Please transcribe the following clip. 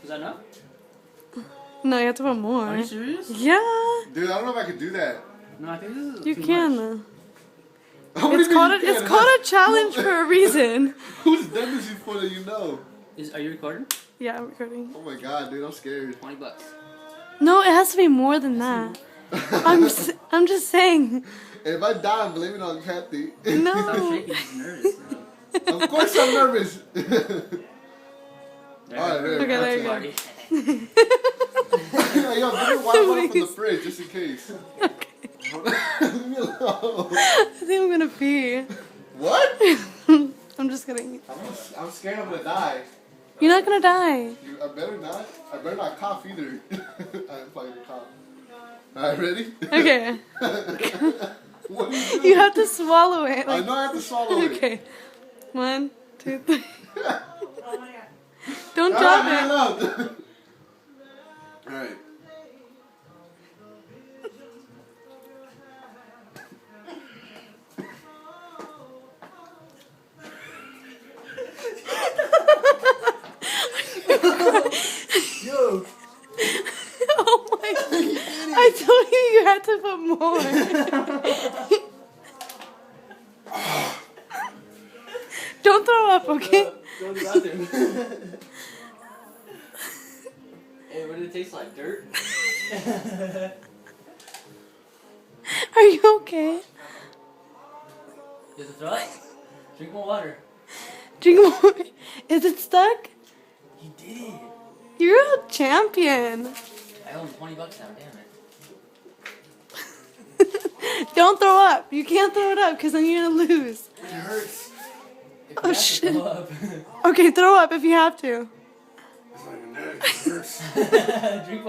Is that enough? No, you have to put more. Are you serious? Yeah. Dude, I don't know if I could do that. No, I think this is You too can. much. What do you mean you It's can't? called a challenge for a reason. Who's done this before that you know? Are you recording? Yeah, I'm recording. Oh my god, dude, I'm scared. $20. No, it has to be more than that. I'm just saying. If I die, I'm blaming it on Kathy. Stop No. shaking. He's nervous. Bro. Of course I'm nervous. There. Alright, there. Okay, there you go. Party. Yo, bring the water bottle from the fridge just in case. Okay. Leave me alone. I think I'm gonna pee. What? I'm just kidding. I'm scared I'm gonna die. You're not gonna die. I better not. I better not cough either. I'm probably gonna cough. Alright, ready? Okay. What are you doing? You have to swallow it. I Like, know I have to swallow it. okay. 1, 2, 3. Don't drop it. Alright. Yo. Oh my god. I told you you had to put more. Don't throw up, okay? Go to the bathroom. Hey, what did it taste like? Dirt? Are you okay? Is it throw up? Drink more water. Drink more. Is it stuck? You did it. You're a champion. I owe him $20 now, damn it. Don't throw up. You can't throw it up because then you're gonna lose. It hurts. If Oh, you have to shit. throw up. Okay, throw up if you have to. It's not even there. It hurts. Drink more.